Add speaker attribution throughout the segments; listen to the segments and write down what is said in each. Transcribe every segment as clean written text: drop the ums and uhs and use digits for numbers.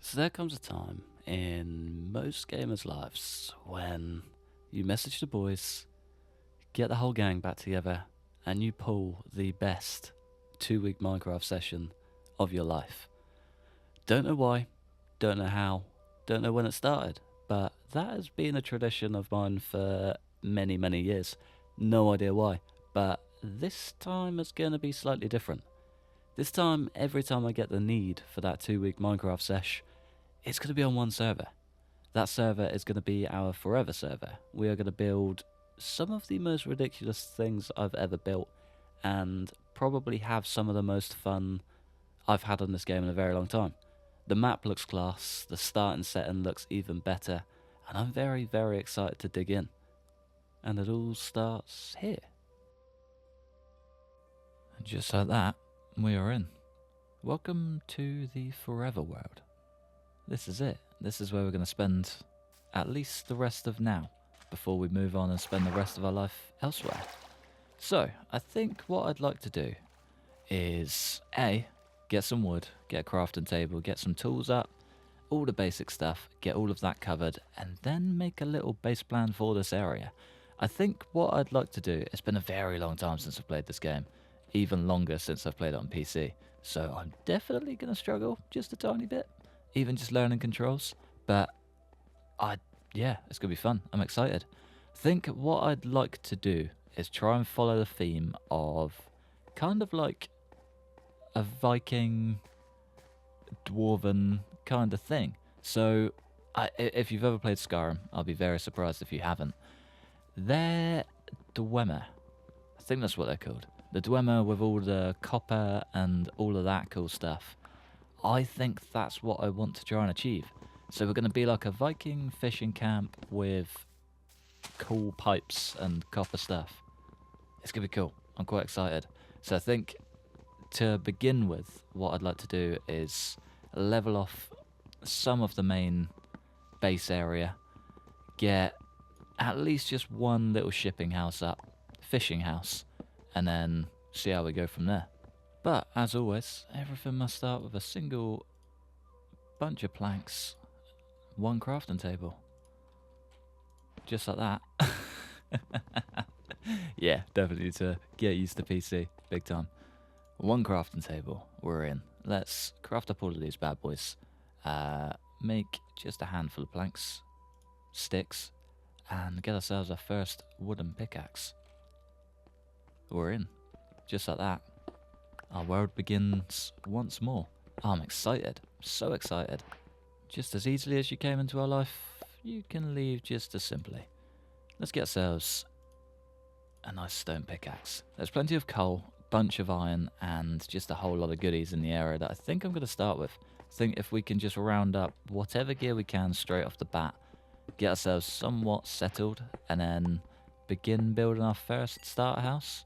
Speaker 1: So there comes a time in most gamers' lives when you message the boys, get the whole gang back together, and you pull the best 2 week Minecraft session of your life. Don't know why, don't know how, don't know when it started, but that has been a tradition of mine for many, many years. No idea why, but this time is going to be slightly different. This time, every time I get the need for that 2 week Minecraft sesh, it's going to be on one server. That server is going to be our forever server. We are going to build some of the most ridiculous things I've ever built and probably have some of the most fun I've had on this game in a very long time. The map looks class, the starting setting looks even better, and I'm very, very excited to dig in. And it all starts here. And just like that, we are in. Welcome to the Forever World. This is it. This is where we're going to spend at least the rest of now before we move on and spend the rest of our life elsewhere. So, I think what I'd like to do is A, get some wood, get a crafting table, get some tools up, all the basic stuff, get all of that covered, and then make a little base plan for this area. I think what I'd like to do, it's been a very long time since I've played this game, even longer since I've played it on PC, so I'm definitely going to struggle just a tiny bit, even just learning controls, but yeah, it's going to be fun. I'm excited. I think what I'd like to do is try and follow the theme of kind of like a Viking dwarven kind of thing. So if you've ever played Skyrim, I'll be very surprised if you haven't. They're Dwemer. I think that's what they're called. The Dwemer with all the copper and all of that cool stuff. I think that's what I want to try and achieve. So we're going to be like a Viking fishing camp with cool pipes and copper stuff. It's going to be cool. I'm quite excited. So I think to begin with, what I'd like to do is level off some of the main base area, get at least just one little shipping house up, fishing house, and then see how we go from there. But as always, everything must start with a single bunch of planks, one crafting table. Just like that. Yeah, definitely to get used to PC, big time. One crafting table, we're in. Let's craft up all of these bad boys. Make just a handful of planks, sticks, and get ourselves our first wooden pickaxe. We're in. Just like that. Our world begins once more. I'm excited. So excited. Just as easily as you came into our life, you can leave just as simply. Let's get ourselves a nice stone pickaxe. There's plenty of coal, bunch of iron, and just a whole lot of goodies in the area that I think I'm going to start with. I think if we can just round up whatever gear we can straight off the bat, get ourselves somewhat settled, and then begin building our first starter house.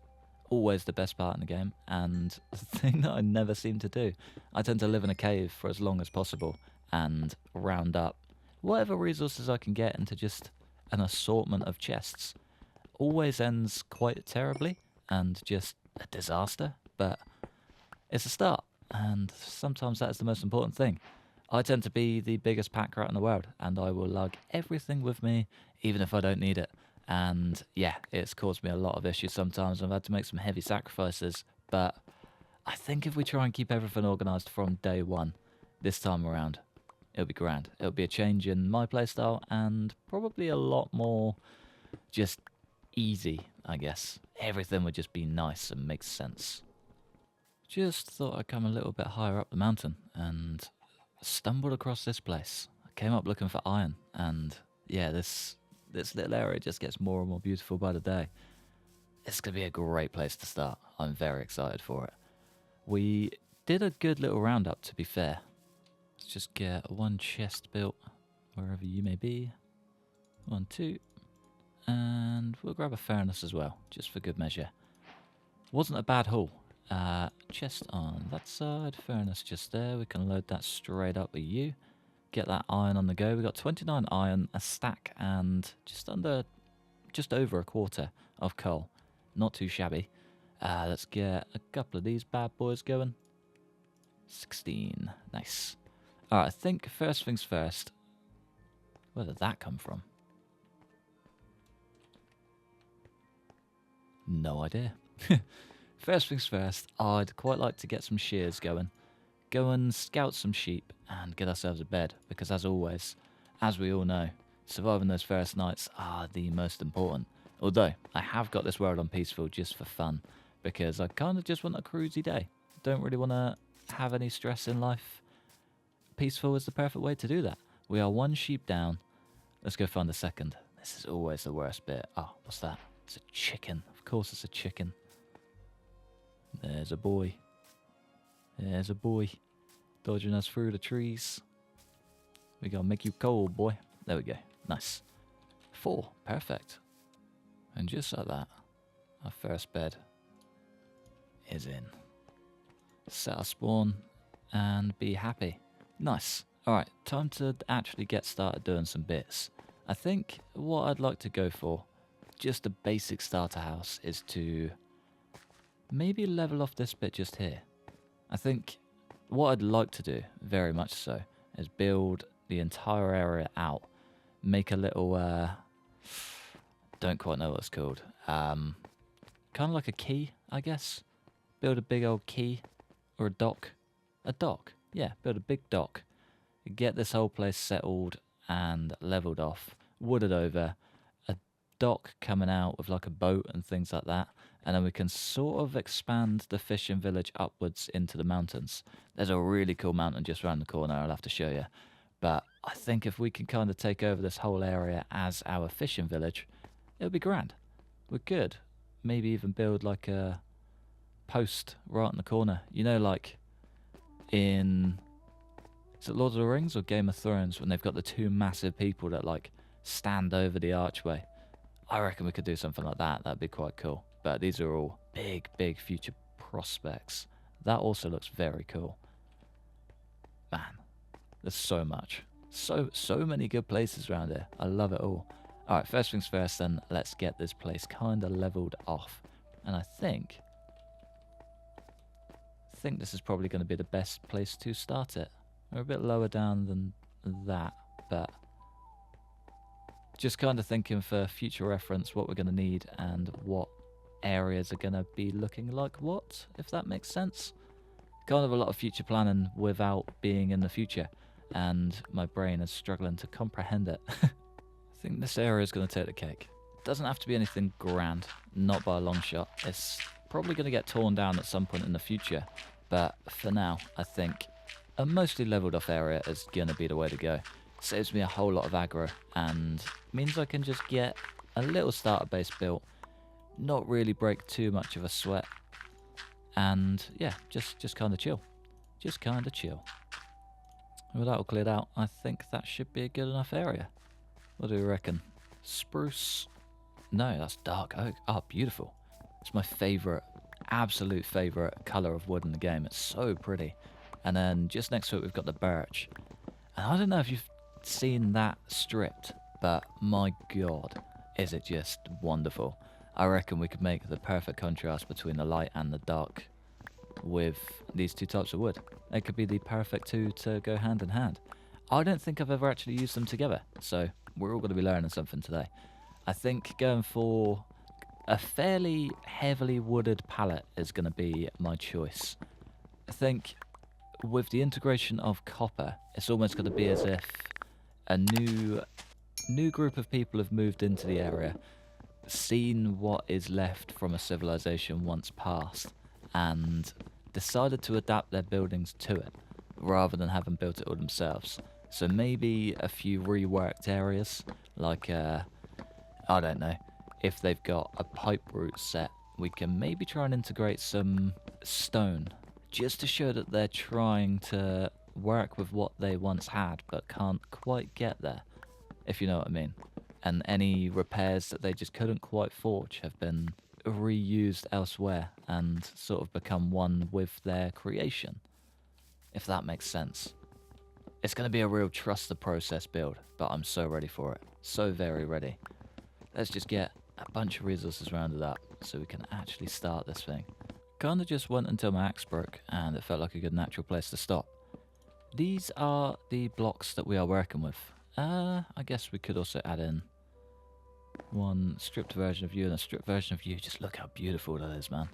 Speaker 1: Always the best part in the game, and the thing that I never seem to do. I tend to live in a cave for as long as possible and round up whatever resources I can get into just an assortment of chests. Always ends quite terribly and just a disaster, but it's a start, and sometimes that is the most important thing. I tend to be the biggest pack rat in the world, and I will lug everything with me, even if I don't need it. And yeah, it's caused me a lot of issues sometimes. I've had to make some heavy sacrifices, but I think if we try and keep everything organised from day one, this time around, it'll be grand. It'll be a change in my playstyle and probably a lot more just easy, I guess. Everything would just be nice and make sense. Just thought I'd come a little bit higher up the mountain and stumbled across this place. I came up looking for iron, and yeah, this little area just gets more and more beautiful by the day. It's going to be a great place to start. I'm very excited for it. We did a good little roundup, to be fair. Let's just get one chest built wherever you may be. 1, 2. And we'll grab a furnace as well, just for good measure. Wasn't a bad haul. Chest on that side, furnace just there. We can load that straight up with you. Get that iron on the go. We got 29 iron, a stack, and just over a quarter of coal. Not too shabby. Let's get a couple of these bad boys going. 16, nice. Alright, I think first things first. Where did that come from? No idea. First things first, I'd quite like to get some shears going. Go and scout some sheep and get ourselves a bed. Because as always, as we all know, surviving those first nights are the most important. Although, I have got this world on peaceful just for fun. Because I kind of just want a cruisy day. Don't really want to have any stress in life. Peaceful is the perfect way to do that. We are one sheep down. Let's go find the second. This is always the worst bit. Oh, what's that? It's a chicken. Of course it's a chicken. There's a boy. There's a boy. Dodging us through the trees. We gotta make you cold, boy. There we go. Nice. 4. Perfect. And just like that, our first bed is in. Set our spawn and be happy. Nice. Alright, time to actually get started doing some bits. I think what I'd like to go for, just a basic starter house, is to maybe level off this bit just here. I think what I'd like to do, very much so, is build the entire area out. Make a little, don't quite know what it's called. Kind of like a quay, I guess. Build a big old quay. Or a dock. A dock. Yeah, build a big dock. Get this whole place settled and leveled off. Wooded over. A dock coming out with like a boat and things like that. And then we can sort of expand the fishing village upwards into the mountains. There's a really cool mountain just around the corner I'll have to show you. But I think if we can kind of take over this whole area as our fishing village, it'll be grand. We could maybe even build like a post right in the corner. You know, like in, is it Lord of the Rings or Game of Thrones, when they've got the 2 massive people that like stand over the archway? I reckon we could do something like that. That'd be quite cool. But these are all big future prospects. That also looks very cool. Man, there's so much. So many good places around here. I love it all. Alright, first things first then, let's get this place kind of leveled off. And I think this is probably going to be the best place to start it. We're a bit lower down than that, but just kind of thinking for future reference what we're going to need and what areas are going to be looking like what, if that makes sense. Kind of a lot of future planning without being in the future, and my brain is struggling to comprehend it. I think this area is going to take the cake. Doesn't have to be anything grand, not by a long shot. It's probably going to get torn down at some point in the future, but for now I think a mostly leveled off area is going to be the way to go. Saves me a whole lot of aggro and means I can just get a little starter base built, not really break too much of a sweat, and yeah, just kind of chill. Just kind of chill. With that all cleared out, I think that should be a good enough area. What do you reckon? Spruce? No, that's dark oak. Oh, beautiful. It's my favourite, absolute favourite colour of wood in the game. It's so pretty. And then just next to it we've got the birch. And I don't know if you've seen that stripped, but my god, is it just wonderful. I reckon we could make the perfect contrast between the light and the dark with these 2 types of wood. They could be the perfect 2 to go hand in hand. I don't think I've ever actually used them together, so we're all going to be learning something today. I think going for a fairly heavily wooded palette is going to be my choice. I think with the integration of copper, it's almost going to be as if a new group of people have moved into the area, seen what is left from a civilization once past, and decided to adapt their buildings to it, rather than having built it all themselves. So maybe a few reworked areas, like, I don't know, if they've got a pipe route set, we can maybe try and integrate some stone, just to show that they're trying to work with what they once had, but can't quite get there, if you know what I mean. And any repairs that they just couldn't quite forge have been reused elsewhere and sort of become one with their creation, if that makes sense. It's going to be a real trust the process build, but I'm so ready for it. So very ready. Let's just get a bunch of resources rounded up so we can actually start this thing. Kinda just went until my axe broke and it felt like a good natural place to stop. These are the blocks that we are working with. I guess we could also add in one stripped version of you and a stripped version of you. Just look how beautiful that is, man.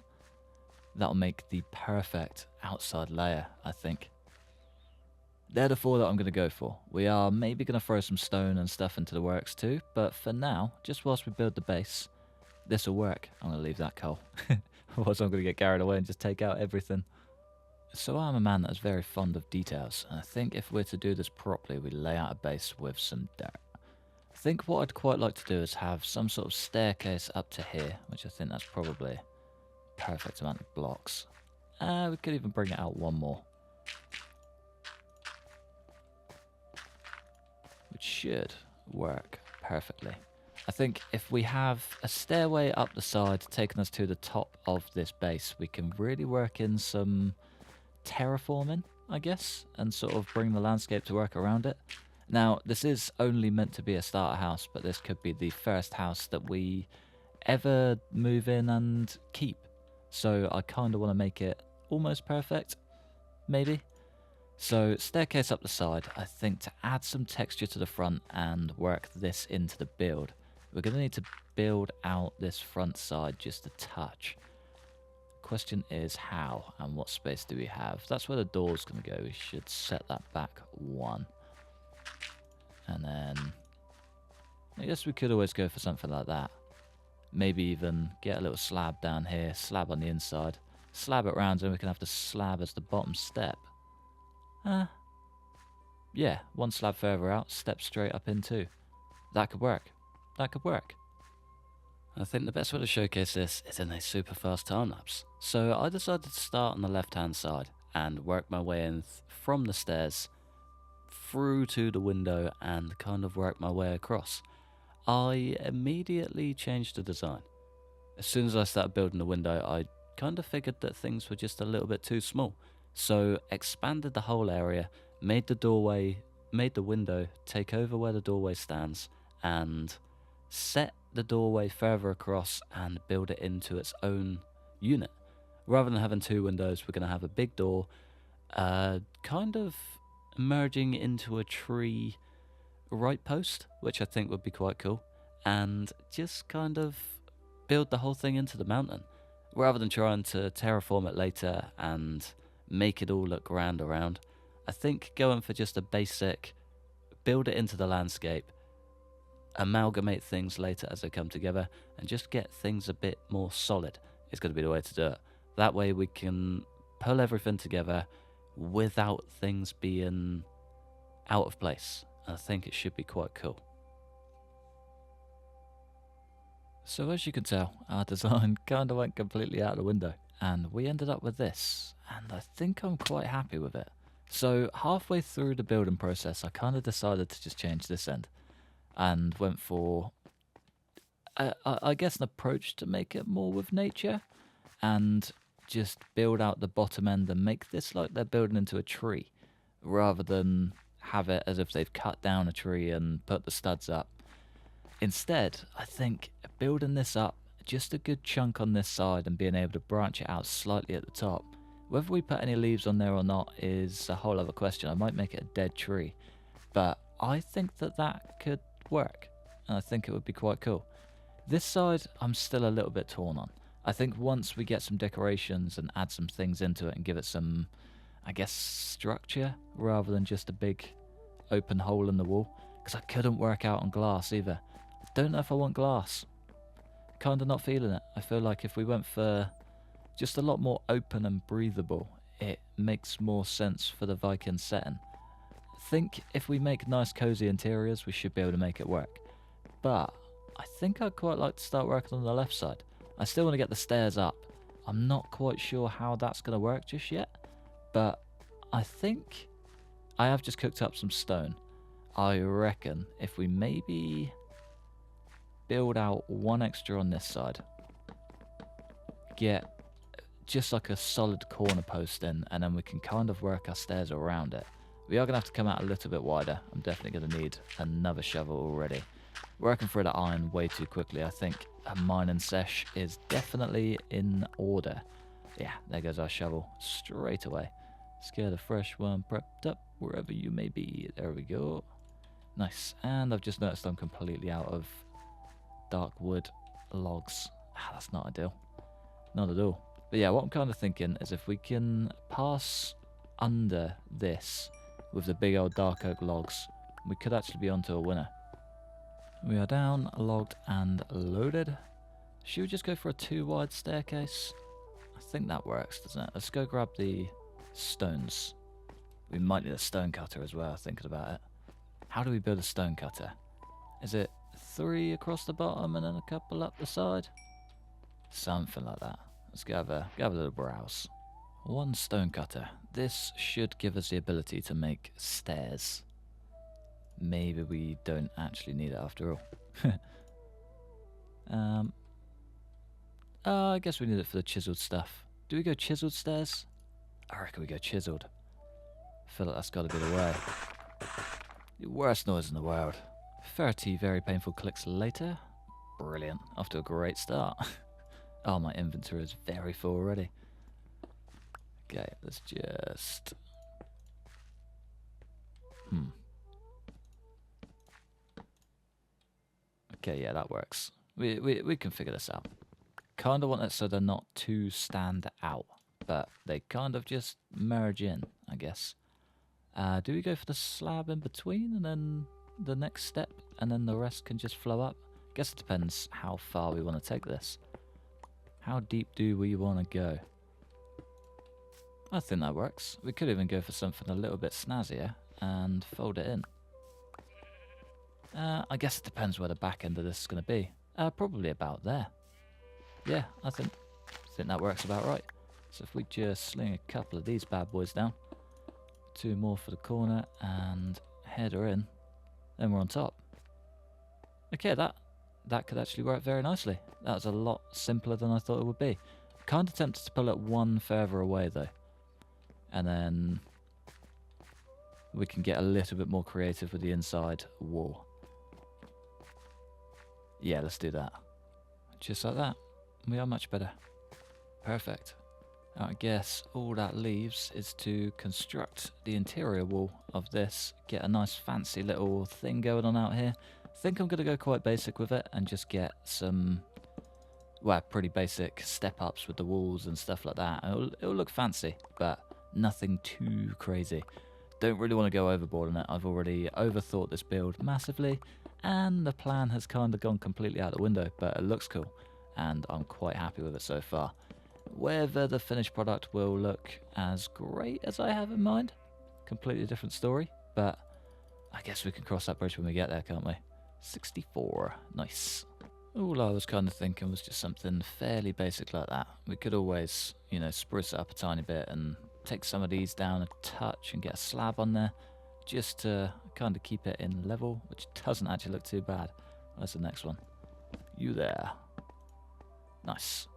Speaker 1: That'll make the perfect outside layer, I think. They're the 4 that I'm going to go for. We are maybe going to throw some stone and stuff into the works too, but for now, just whilst we build the base, this will work. I'm going to leave that coal. Otherwise I'm going to get carried away and just take out everything. So I'm a man that is very fond of details, and I think if we're to do this properly, we lay out a base with some dirt. I think what I'd quite like to do is have some sort of staircase up to here, which I think that's probably a perfect amount of blocks. We could even bring it out one more, which should work perfectly. I think if we have a stairway up the side taking us to the top of this base, we can really work in some terraforming, I guess, and sort of bring the landscape to work around it. Now, this is only meant to be a starter house, but this could be the first house that we ever move in and keep. So I kind of want to make it almost perfect, maybe. So staircase up the side, I think to add some texture to the front and work this into the build, we're going to need to build out this front side just a touch. Question is how and what space do we have? That's where the door's going to go. We should set that back 1. And then I guess we could always go for something like that. Maybe even get a little slab down here, slab on the inside, slab it round, and we can have the slab as the bottom step. Yeah, 1 slab further out, step straight up into. That could work. That could work. I think the best way to showcase this is in a super fast time lapse. So I decided to start on the left hand side and work my way in from the stairs through to the window and kind of work my way across. I immediately changed the design. As soon as I started building the window, I kind of figured that things were just a little bit too small. So expanded the whole area, made the window take over where the doorway stands, and set the doorway further across and build it into its own unit. Rather than having 2 windows, we're going to have a big door, kind of merging into a tree right post, which I think would be quite cool, and just kind of build the whole thing into the mountain, rather than trying to terraform it later and make it all look grand around. I think going for just a basic, build it into the landscape, amalgamate things later as they come together, and just get things a bit more solid is going to be the way to do it. That way we can pull everything together without things being out of place. I think it should be quite cool. So as you can tell, our design kind of went completely out the window, and we ended up with this, and I think I'm quite happy with it. So halfway through the building process, I kind of decided to just change this end and went for, I guess, an approach to make it more with nature and just build out the bottom end and make this like they're building into a tree rather than have it as if they've cut down a tree and put the studs up. Instead, I think building this up just a good chunk on this side and being able to branch it out slightly at the top. Whether we put any leaves on there or not is a whole other question. I might make it a dead tree, but I think that could work, and I think it would be quite cool. This side, I'm still a little bit torn on. I think once we get some decorations and add some things into it and give it some, I guess, structure rather than just a big open hole in the wall, because I couldn't work out on glass either. I don't know if I want glass. Kind of not feeling it. I feel like if we went for just a lot more open and breathable, it makes more sense for the Viking setting. I think if we make nice cozy interiors, we should be able to make it work. But I think I'd quite like to start working on the left side. I still want to get the stairs up. I'm not quite sure how that's going to work just yet, but I think I have just cooked up some stone. I reckon if we maybe build out 1 extra on this side, get just like a solid corner post in, and then we can kind of work our stairs around it. We are going to have to come out a little bit wider. I'm definitely going to need another shovel already. Working through the iron way too quickly. I think a mining sesh is definitely in order. Yeah, there goes our shovel straight away. Let's get a fresh one prepped up. wherever you may be. There we go. Nice. And I've just noticed I'm completely out of dark wood logs. That's not ideal. Not at all. But yeah, what I'm kind of thinking is if we can pass under this with the big old dark oak logs, we could actually be onto a winner. We are down, logged and loaded. Should we just go for a 2-wide staircase? I think that works, doesn't it? Let's go grab the stones. We might need a stone cutter as well, thinking about it. How do we build a stone cutter? Is it 3 across the bottom and then a couple up the side? Something like that. Let's go have a little browse. 1 stone cutter. This should give us the ability to make stairs. Maybe we don't actually need it after all. I guess we need it for the chiseled stuff. Do we go chiseled stairs? I reckon we go chiseled. I feel like that's got to be the way. The worst noise in the world. 30 very painful clicks later. Brilliant. Off to a great start. Oh, my inventory is very full already. Okay, let's just... Okay, yeah, that works. We can figure this out. Kind of want it so they're not too stand out, but they kind of just merge in, I guess. Do we go for the slab in between and then the next step and then the rest can just flow up? Guess it depends how far we want to take this. How deep do we want to go? I think that works. We could even go for something a little bit snazzier and fold it in. I guess it depends where the back end of this is going to be. Probably about there. Yeah, I think that works about right. So if we just sling a couple of these bad boys down, 2 more for the corner and head her in, then we're on top. Okay, that could actually work very nicely. That was a lot simpler than I thought it would be. Kind of tempted to pull it 1 further away though. And then we can get a little bit more creative with the inside wall. Yeah, let's do that. Just like that. We are much better. Perfect. I guess all that leaves is to construct the interior wall of this. Get a nice fancy little thing going on out here. I think I'm going to go quite basic with it and just get some, well, pretty basic step-ups with the walls and stuff like that. It'll look fancy, but nothing too crazy. Don't really want to go overboard on it. I've already overthought this build massively, and the plan has kind of gone completely out the window, but it looks cool, and I'm quite happy with it so far. Whether the finished product will look as great as I have in mind, completely different story, but I guess we can cross that bridge when we get there, can't we? 64, nice. All I was kind of thinking was just something fairly basic like that. We could always, you know, spruce it up a tiny bit and take some of these down a touch and get a slab on there, just to kind of keep it in level, which doesn't actually look too bad. Where's the next one? You there. Nice.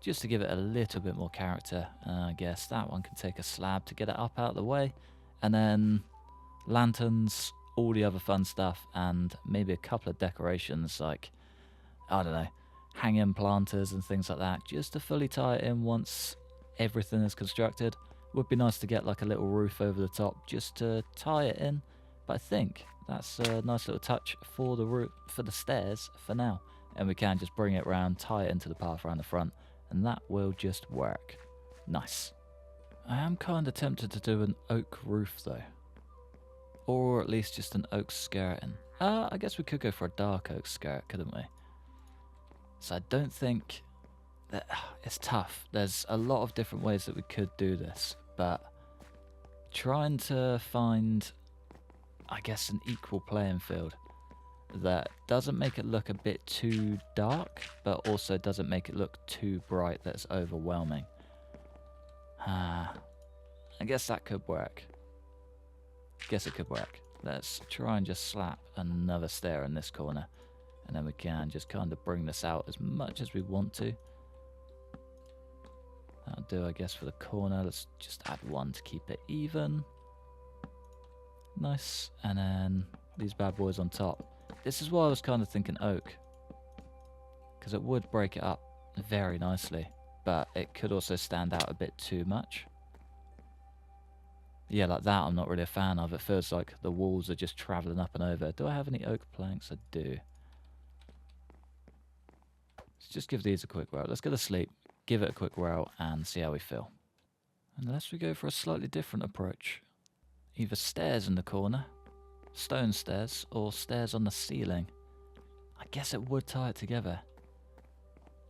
Speaker 1: Just to give it a little bit more character, I guess that one can take a slab to get it up out of the way, and then lanterns, all the other fun stuff, and maybe a couple of decorations like, I don't know, hanging planters and things like that, just to fully tie it in once everything is constructed. Would be nice to get like a little roof over the top just to tie it in, but I think that's a nice little touch for the roof, for the stairs for now, and we can just bring it around, tie it into the path around the front, and that will just work. Nice. I am kind of tempted to do an oak roof though, or at least just an oak skirting. I guess we could go for a dark oak skirt, couldn't we? So I don't think that it's tough. There's a lot of different ways that we could do this, but trying to find, I guess, an equal playing field that doesn't make it look a bit too dark, but also doesn't make it look too bright that's overwhelming. I guess that could work. Guess it could work. Let's try and just slap another stair in this corner, and then we can just kind of bring this out as much as we want to. That'll do, I guess, for the corner. Let's just add 1 to keep it even. Nice. And then these bad boys on top. This is why I was kind of thinking oak, because it would break it up very nicely, but it could also stand out a bit too much. Yeah, like that I'm not really a fan of. It feels like the walls are just travelling up and over. Do I have any oak planks? I do. Let's just give these a quick route. Let's go to sleep, give it a quick route, and see how we feel. Unless we go for a slightly different approach. Either stairs in the corner, stone stairs, or stairs on the ceiling. I guess it would tie it together.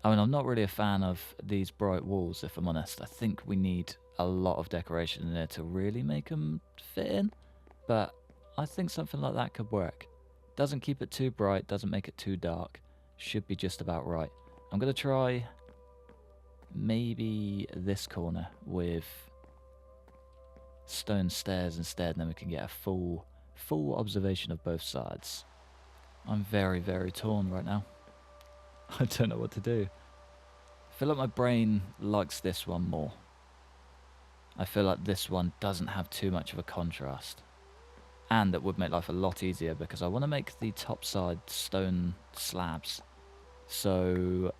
Speaker 1: I mean, I'm not really a fan of these bright walls, if I'm honest. I think we need a lot of decoration in there to really make them fit in. But I think something like that could work. Doesn't keep it too bright, doesn't make it too dark. Should be just about right. I'm going to try maybe this corner with stone stairs instead, and then we can get a full observation of both sides. I'm very, very torn right now. I don't know what to do. I feel like my brain likes this one more. I feel like this one doesn't have too much of a contrast. And it would make life a lot easier because I want to make the top side stone slabs. So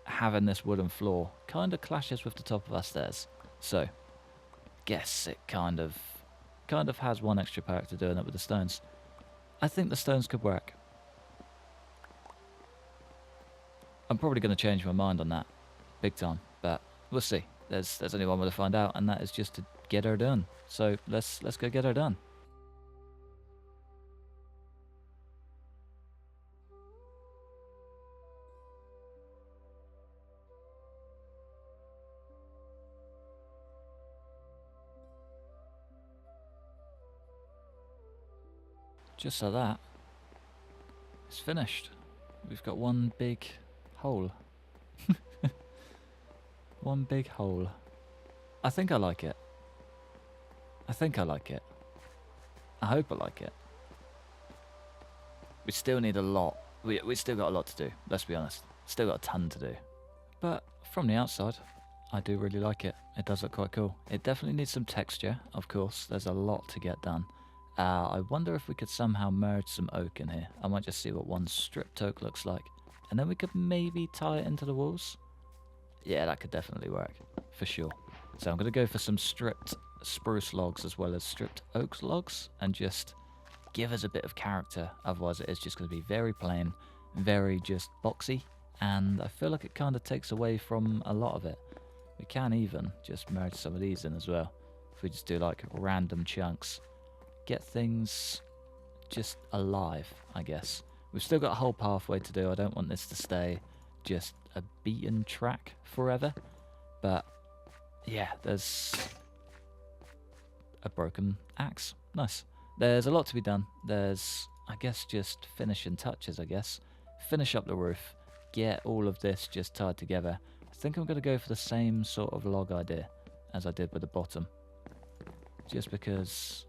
Speaker 1: having this wooden floor kind of clashes with the top of our stairs. So guess it kind of has one extra perk to doing it with the stones. I think the stones could work. I'm probably going to change my mind on that big time, but we'll see. There's only one way to find out, and that is just to get her done. So let's go get her done. Just like that, it's finished. We've got one big hole. One big hole. I think I like it. I think I like it. I hope I like it. We still need a lot. We still got a lot to do, let's be honest. Still got a ton to do. But from the outside, I do really like it. It does look quite cool. It definitely needs some texture, of course. There's a lot to get done. I wonder if we could somehow merge some oak in here. I might just see what one stripped oak looks like. And then we could maybe tie it into the walls. Yeah, that could definitely work, for sure. So I'm going to go for some stripped spruce logs as well as stripped oak logs and just give us a bit of character. Otherwise it is just going to be very plain, very just boxy. And I feel like it kind of takes away from a lot of it. We can even just merge some of these in as well. If we just do like random chunks. Get things just alive, I guess. We've still got a whole pathway to do. I don't want this to stay just a beaten track forever. But yeah, there's a broken axe. Nice. There's a lot to be done. There's, I guess, just finishing touches, I guess. Finish up the roof. Get all of this just tied together. I think I'm going to go for the same sort of log idea as I did with the bottom. Just because,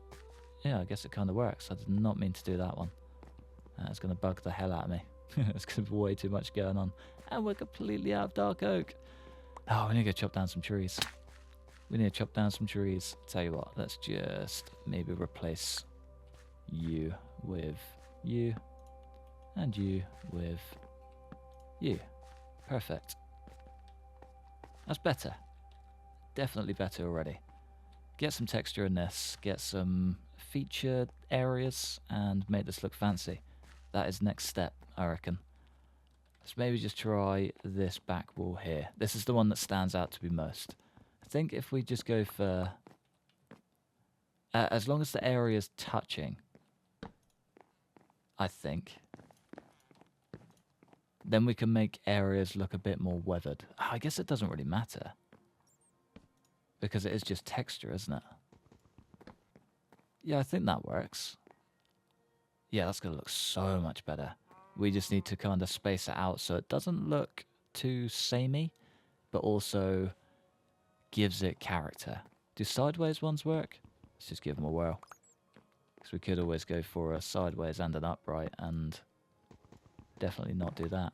Speaker 1: yeah, I guess it kind of works. I did not mean to do that one. It's going to bug the hell out of me. It's going to be way too much going on. And we're completely out of dark oak. Oh, we need to go chop down some trees. We need to chop down some trees. Tell you what, let's just maybe replace you with you. And you with you. Perfect. That's better. Definitely better already. Get some texture in this. Get some featured areas and make this look fancy. That is next step, I reckon. Let's maybe just try this back wall here. This is the one that stands out to me most. I think if we just go for... as long as the area is touching, I think, then we can make areas look a bit more weathered. I guess it doesn't really matter. Because it is just texture, isn't it? Yeah, I think that works. Yeah, that's going to look so much better. We just need to kind of space it out so it doesn't look too samey, but also gives it character. Do sideways ones work? Let's just give them a whirl. Because we could always go for a sideways and an upright and definitely not do that.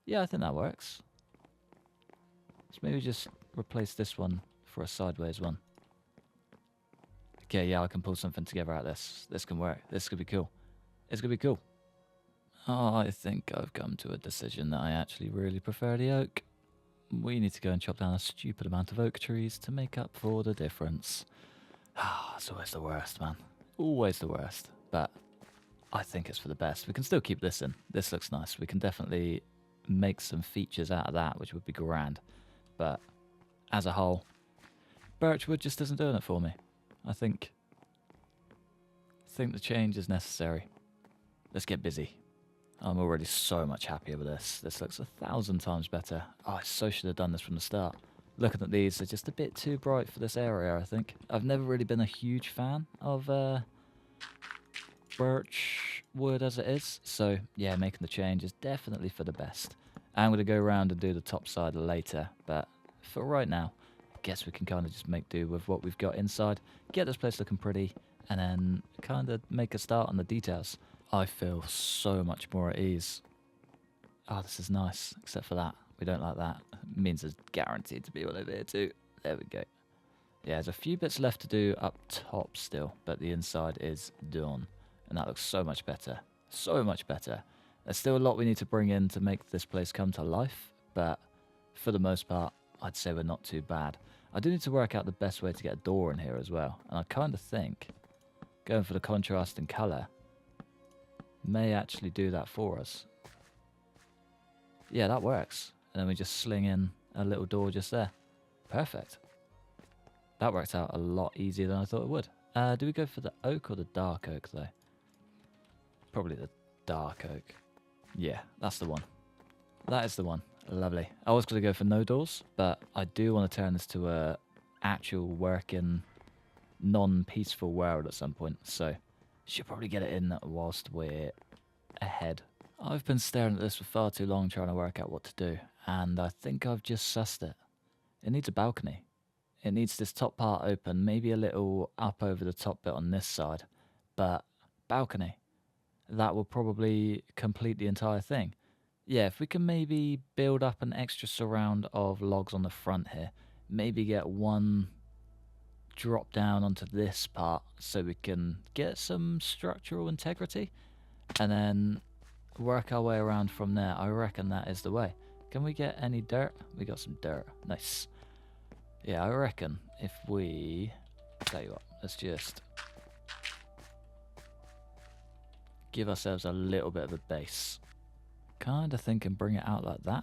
Speaker 1: Yeah, I think that works. Let's maybe just replace this one for a sideways one. Okay, yeah, I can pull something together out of this. This can work. This could be cool. It's going to be cool. Oh, I think I've come to a decision that I actually really prefer the oak. we need to go and chop down a stupid amount of oak trees to make up for the difference. Ah, it's always the worst, man. Always the worst. But I think it's for the best. We can still keep this in. This looks nice. We can definitely make some features out of that, which would be grand. But as a whole, birchwood just isn't doing it for me. I think the change is necessary. Let's get busy. I'm already so much happier with this. This looks 1,000 times better. Oh, I so should have done this from the start. Looking at these, they're just a bit too bright for this area, I think. I've never really been a huge fan of birch wood as it is. So, yeah, making the change is definitely for the best. I'm going to go around and do the top side later. But for right now, I guess we can kind of just make do with what we've got inside. Get this place looking pretty. And then kind of make a start on the details. I feel so much more at ease. Oh, this is nice. Except for that. We don't like that. It means it's guaranteed to be all over here too. There we go. Yeah, there's a few bits left to do up top still. But the inside is done. And that looks so much better. So much better. There's still a lot we need to bring in to make this place come to life. But for the most part, I'd say we're not too bad. I do need to work out the best way to get a door in here as well. And I kind of think going for the contrast in colour may actually do that for us. Yeah, that works. And then we just sling in a little door just there. Perfect. That worked out a lot easier than I thought it would. Do we go for the oak or the dark oak though? Probably the dark oak. Yeah, that's the one. That is the one. Lovely. I was going to go for no doors, but I do want to turn this to a actual working, non-peaceful world at some point. So, should probably get it in whilst we're ahead. I've been staring at this for far too long trying to work out what to do, and I think I've just sussed it. It needs a balcony. It needs this top part open, maybe a little up over the top bit on this side, but balcony. That will probably complete the entire thing. Yeah, if we can maybe build up an extra surround of logs on the front here, maybe get one drop down onto this part so we can get some structural integrity, and then work our way around from there. I reckon that is the way. Can we get any dirt? We got some dirt. Nice. Yeah, I reckon if we... Tell you what, let's just give ourselves a little bit of a base. Kind of think and bring it out like that.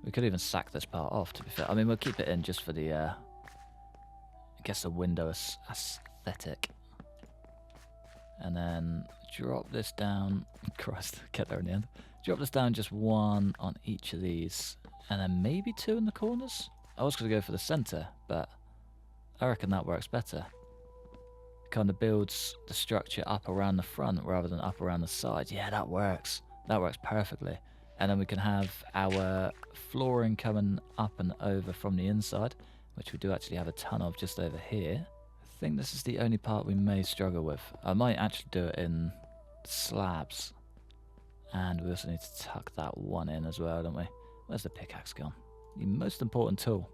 Speaker 1: We could even sack this part off, to be fair. I mean, we'll keep it in just for the, I guess the window aesthetic. And then drop this down. Christ, get there in the end. Drop this down just one on each of these. And then maybe two in the corners? I was going to go for the centre, but I reckon that works better. Kind of builds the structure up around the front rather than up around the sides. Yeah, that works. That works perfectly. And then we can have our flooring coming up and over from the inside, which we do actually have a ton of just over here. I think this is the only part we may struggle with. I might actually do it in slabs. And we also need to tuck that one in as well, don't we? Where's the pickaxe gone? The most important tool.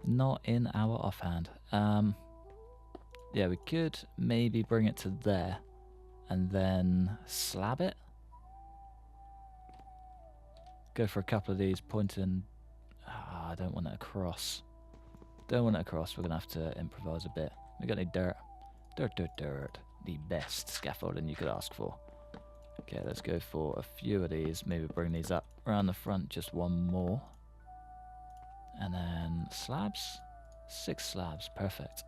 Speaker 1: Not in our offhand. Yeah, we could maybe bring it to there and then slab it. Go for a couple of these pointing. I don't want it across. Don't want it across. We're going to have to improvise a bit. We got any dirt? Dirt, dirt, dirt. The best scaffolding you could ask for. Okay, let's go for a few of these. Maybe bring these up around the front. Just one more. And then slabs. 6 slabs. Perfect.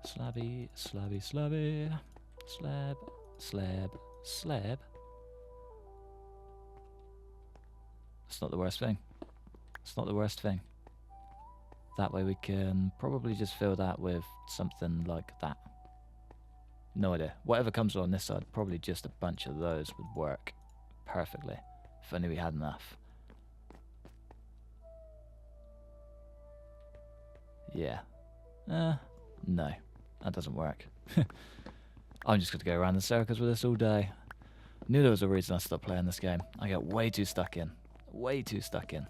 Speaker 1: Slabby, slabby, slabby. Slab, slab, slab. It's not the worst thing. It's not the worst thing. That way we can probably just fill that with something like that. No idea. Whatever comes on this side, probably just a bunch of those would work perfectly. If only we had enough. Yeah. No. That doesn't work. I'm just going to go around in circles with this all day. Knew there was a reason I stopped playing this game. I get way too stuck in. Way too stuck in.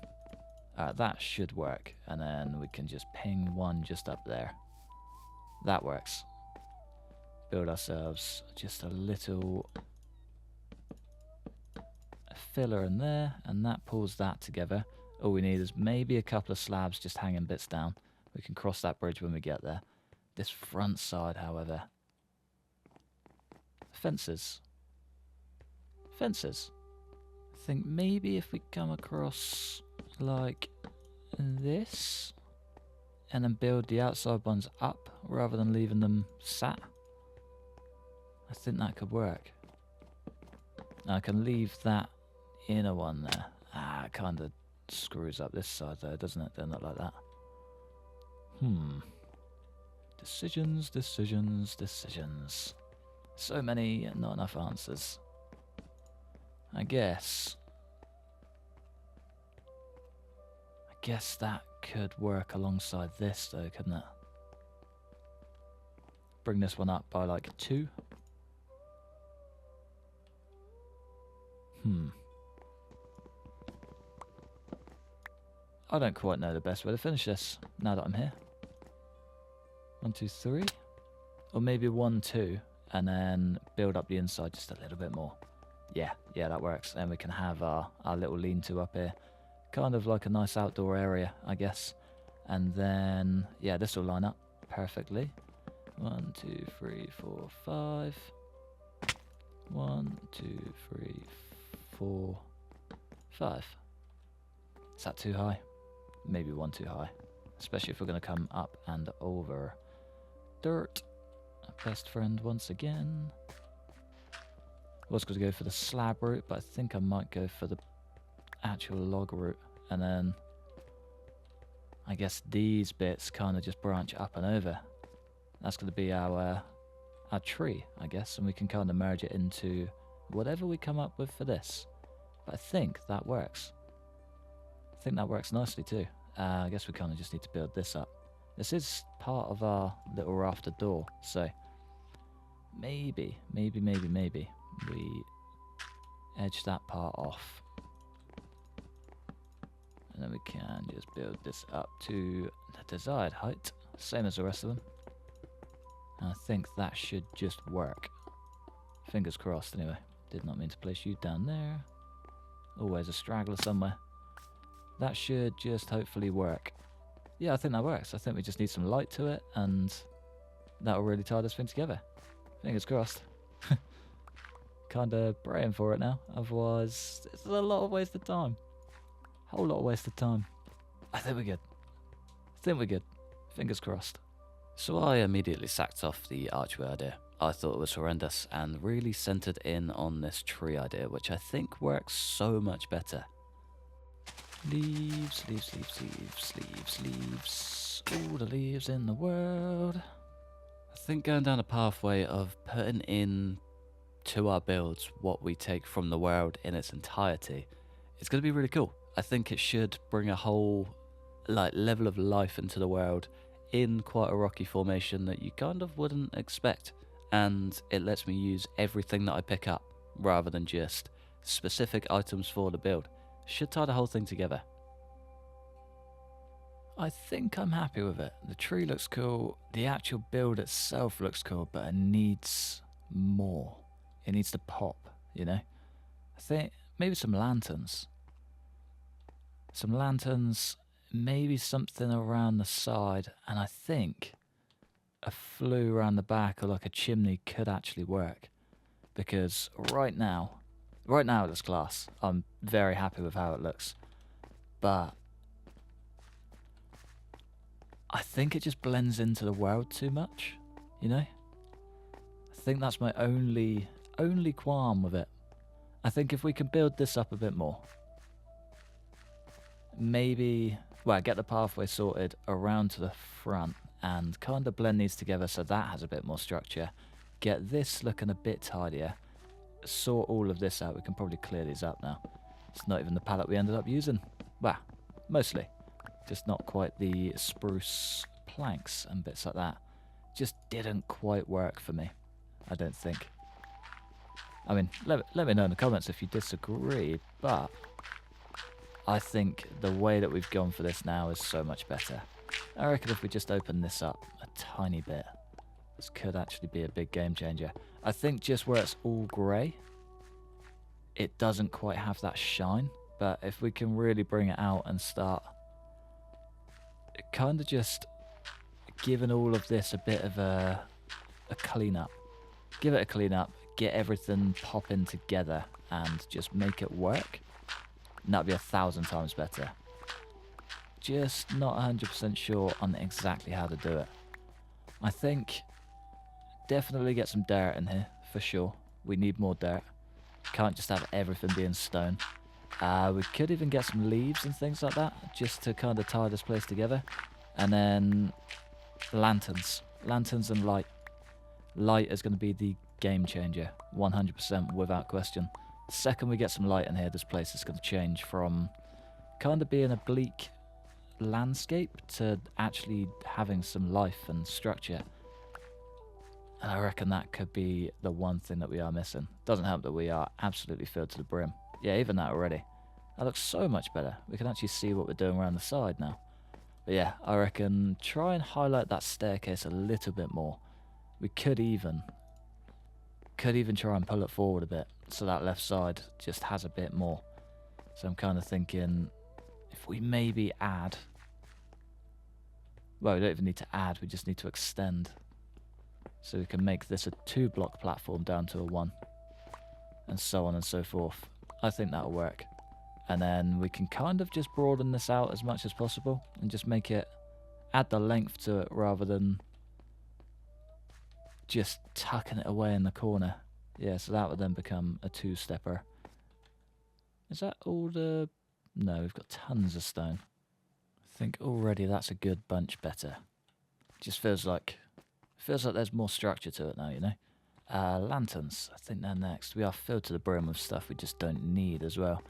Speaker 1: That should work. And then we can just ping one just up there. That works. Build ourselves just a little filler in there, and that pulls that together. All we need is maybe a couple of slabs just hanging bits down. We can cross that bridge when we get there. This front side, however... Fences. Fences. I think maybe if we come across like this and then build the outside ones up rather than leaving them sat, I think that could work. Now I can leave that inner one there. It kind of screws up this side though, doesn't it? Don't look like that. Decisions, decisions, decisions. So many, not enough answers. I guess that could work alongside this though, couldn't it? Bring this one up by like 2. I don't quite know the best way to finish this now that I'm here. 1, 2, 3. Or maybe 1, 2. And then build up the inside just a little bit more. Yeah, that works. And we can have our little lean-to up here. Kind of like a nice outdoor area, I guess. And then, yeah, this will line up perfectly. 1, 2, 3, 4, 5. 1, 2, 3, 4, 5. Is that too high? Maybe 1 too high. Especially if we're going to come up and over. Dirt. Best friend once again. I was going to go for the slab route, but I think I might go for the actual log route. And then I guess these bits kind of just branch up and over. That's going to be our tree, I guess. And we can kind of merge it into whatever we come up with for this. But I think that works. I think that works nicely too. I guess we kind of just need to build this up. This is part of our little rafter door, so maybe we edge that part off. And then we can just build this up to the desired height, same as the rest of them. And I think that should just work. Fingers crossed anyway. Did not mean to place you down there. Always a straggler somewhere. That should just hopefully work. Yeah, I think that works. I think we just need some light to it, and that'll really tie this thing together. Fingers crossed. Kind of praying for it now. Otherwise, it's a lot of wasted time. Whole lot of wasted time. I think we're good. Fingers crossed. So I immediately sacked off the archway idea. I thought it was horrendous and really centered in on this tree idea, which I think works so much better. Leaves. All the leaves in the world. I think going down a pathway of putting in to our builds what we take from the world in its entirety is going to be really cool. I think it should bring a whole level of life into the world in quite a rocky formation that you kind of wouldn't expect. And it lets me use everything that I pick up rather than just specific items for the build. Should tie the whole thing together. I think I'm happy with it. The tree looks cool. The actual build itself looks cool, but it needs more. It needs to pop, you know? I think maybe some lanterns. Maybe something around the side, and I think a flue around the back or like a chimney could actually work. Because right now it looks class. I'm very happy with how it looks. But I think it just blends into the world too much, you know? I think that's my only qualm with it. I think if we can build this up a bit more, maybe, well, get the pathway sorted around to the front and kind of blend these together so that has a bit more structure. Get this looking a bit tidier. Sort all of this out. We can probably clear these up now. It's not even the palette we ended up using. Well, mostly. Just not quite the spruce planks and bits like that. Just didn't quite work for me, I don't think. I mean, let me know in the comments if you disagree, but I think the way that we've gone for this now is so much better. I reckon if we just open this up a tiny bit, this could actually be a big game changer. I think just where it's all grey, it doesn't quite have that shine. But if we can really bring it out and start kind of just giving all of this a bit of a clean up. Give it a clean up, get everything popping together and just make it work. And that'd be 1,000 times better. Just not 100% sure on exactly how to do it. I think definitely get some dirt in here, for sure. We need more dirt. Can't just have everything being stone. We could even get some leaves and things like that, just to kind of tie this place together. And then lanterns. Lanterns and light. Light is going to be the game changer, 100% without question. The second we get some light in here, this place is going to change from kind of being a bleak landscape to actually having some life and structure. And I reckon that could be the one thing that we are missing. Doesn't help that we are absolutely filled to the brim. Yeah, even that already. That looks so much better. We can actually see what we're doing around the side now. But yeah, I reckon try and highlight that staircase a little bit more. We could even try and pull it forward a bit so that left side just has a bit more. So I'm kind of thinking if we maybe add, well, we don't even need to add, we just need to extend. So we can make this a 2-block platform down to a 1. And so on and so forth. I think that'll work. And then we can kind of just broaden this out as much as possible and just make it, add the length to it rather than just tucking it away in the corner. Yeah, so that would then become a 2-stepper. Is that all the... No, we've got tons of stone. I think already that's a good bunch better. Just feels like there's more structure to it now, you know? Lanterns, I think they're next. We are filled to the brim with stuff we just don't need as well.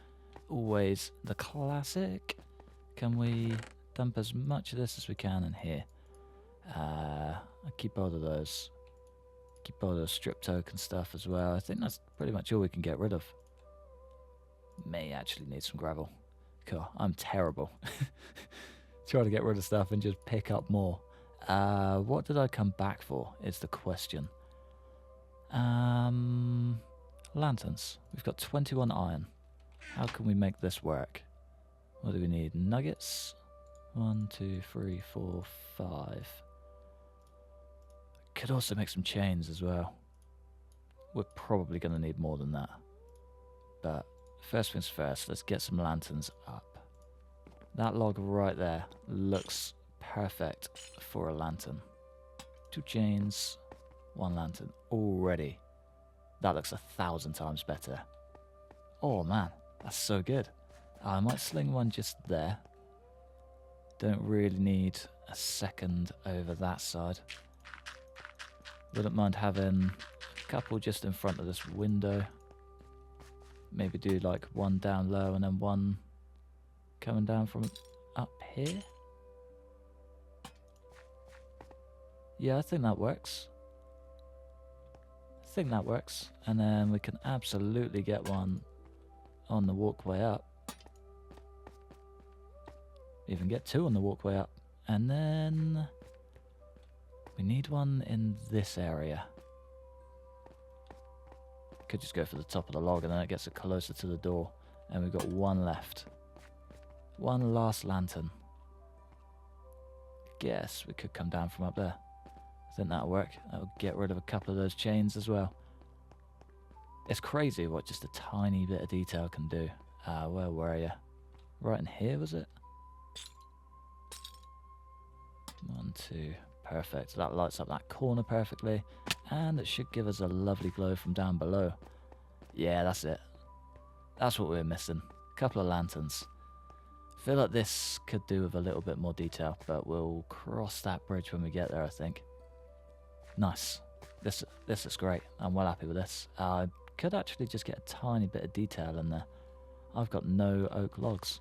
Speaker 1: Always the classic. Can we dump as much of this as we can in here? I'll keep all of those. Keep all those strip token stuff as well. I think that's pretty much all we can get rid of. May actually need some gravel. Cool, I'm terrible. Try to get rid of stuff and just pick up more. What did I come back for is the question. Lanterns. We've got 21 iron. How can we make this work? What do we need? Nuggets? 1, 2, 3, 4, 5. Could also make some chains as well. We're probably going to need more than that. But first things first, let's get some lanterns up. That log right there looks perfect for a lantern. 2 chains, 1 lantern. Already. That looks 1,000 times better. Oh man, that's so good. I might sling one just there. Don't really need a second over that side. Wouldn't mind having a couple just in front of this window. Maybe do like 1 down low and then 1 coming down from up here. Yeah, I think that works. And then we can absolutely get one on the walkway up. Even get 2 on the walkway up. And then we need one in this area. Could just go for the top of the log and then it gets it closer to the door. And we've got 1 left. 1 last lantern. Guess we could come down from up there. I think that'll work. That'll get rid of a couple of those chains as well. It's crazy what just a tiny bit of detail can do. Where were you? Right in here, was it? 1, 2. Perfect. That lights up that corner perfectly. And it should give us a lovely glow from down below. Yeah, that's it. That's what we're missing. A couple of lanterns. Feel like this could do with a little bit more detail, but we'll cross that bridge when we get there, I think. Nice. This looks great. I'm well happy with this. I could actually just get a tiny bit of detail in there. I've got no oak logs.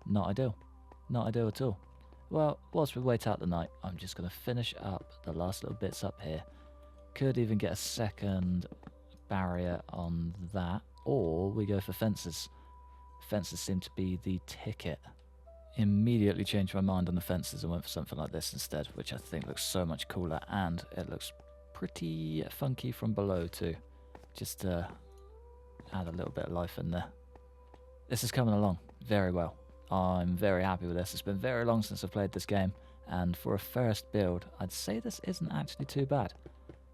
Speaker 1: Not ideal. Not ideal at all. Well, whilst we wait out the night, I'm just going to finish up the last little bits up here. Could even get a second barrier on that, or we go for fences. Fences seem to be the ticket. Immediately changed my mind on the fences and went for something like this instead, which I think looks so much cooler, and it looks pretty funky from below too. Just a add a little bit of life in there. This is coming along very well. I'm very happy with this. It's been very long since I've played this game, and for a first build, I'd say this isn't actually too bad.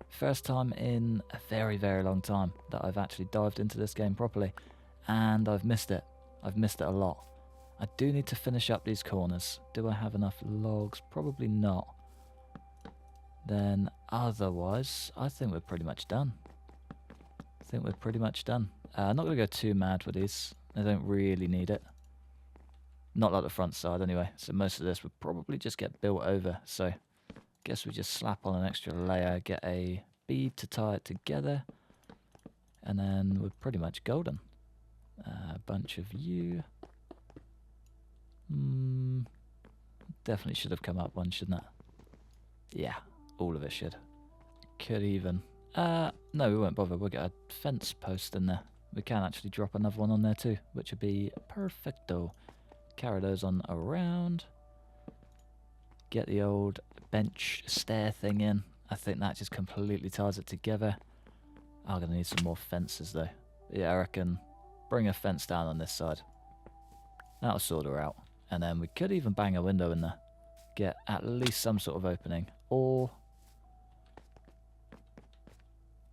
Speaker 1: First time in a very, very long time that I've actually dived into this game properly, and I've missed it. I've missed it a lot. I do need to finish up these corners. Do I have enough logs? Probably not. Then otherwise, I think we're pretty much done. I'm not going to go too mad with these. I don't really need it. Not like the front side anyway. So most of this would probably just get built over. So guess we just slap on an extra layer, get a bead to tie it together, and then we're pretty much golden. A bunch of you. Definitely should have come up one, shouldn't it? Yeah, all of it should. Could even... no, we won't bother. We'll get a fence post in there. We can actually drop another one on there too, which would be perfecto. Carry those on around. Get the old bench stair thing in. I think that just completely ties it together. I'm going to need some more fences though. Yeah, I reckon bring a fence down on this side. That'll sort her out. And then we could even bang a window in there. Get at least some sort of opening. Or...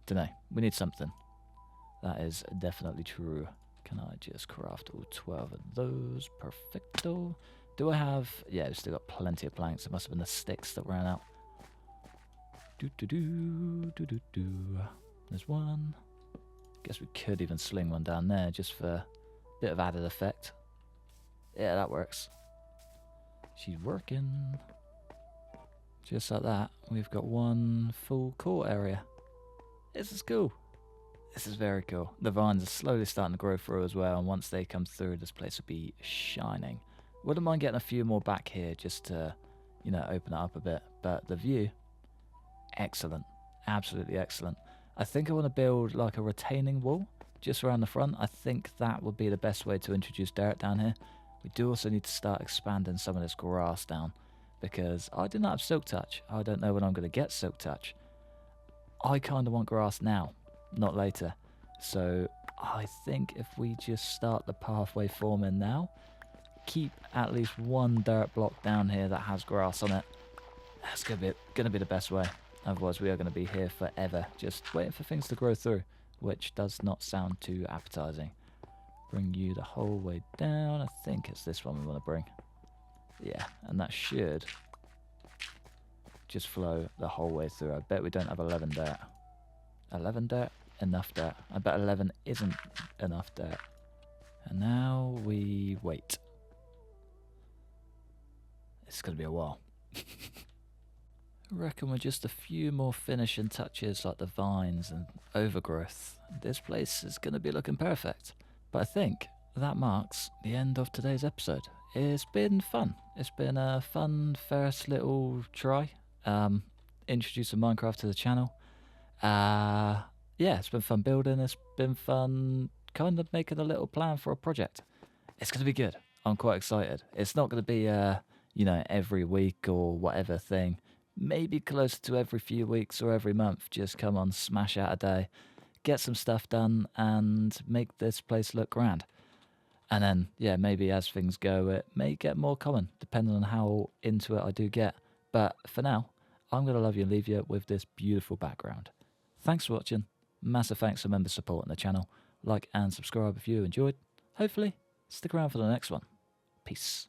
Speaker 1: dunno. We need something. That is definitely true. Can I just craft all 12 of those? Perfecto. Do I have... yeah, we've still got plenty of planks. It must have been the sticks that ran out. There's one. Guess we could even sling one down there just for a bit of added effect. Yeah, that works. She's working. Just like that, we've got one full court area. This is cool. This is very cool. The vines are slowly starting to grow through as well, and once they come through, this place will be shining. Wouldn't mind getting a few more back here just to, you know, open it up a bit. But the view, excellent. Absolutely excellent. I think I want to build like a retaining wall just around the front. I think that would be the best way to introduce dirt down here. We do also need to start expanding some of this grass down because I do not have Silk Touch. I don't know when I'm going to get Silk Touch. I kind of want grass now, not later. So I think if we just start the pathway forming now, keep at least one dirt block down here that has grass on it, that's going to be the best way. Otherwise we are going to be here forever, just waiting for things to grow through, which does not sound too appetizing. Bring you the whole way down. I think it's this one we want to bring. Yeah, and that should just flow the whole way through. I bet we don't have 11 dirt. 11 dirt? Enough dirt. I bet 11 isn't enough dirt. And now we wait. It's going to be a while. I reckon with just a few more finishing touches like the vines and overgrowth, this place is going to be looking perfect. But I think that marks the end of today's episode. It's been fun. It's been a fun first little try. Introducing Minecraft to the channel. Yeah, it's been fun building. It's been fun kind of making a little plan for a project. It's going to be good. I'm quite excited. It's not going to be, you know, every week or whatever thing. Maybe closer to every few weeks or every month. Just come on, smash out a day, get some stuff done, and make this place look grand. And then, yeah, maybe as things go, it may get more common, depending on how into it I do get. But for now, I'm going to love you and leave you with this beautiful background. Thanks for watching. Massive thanks for members supporting the channel. Like and subscribe if you enjoyed. Hopefully, stick around for the next one. Peace.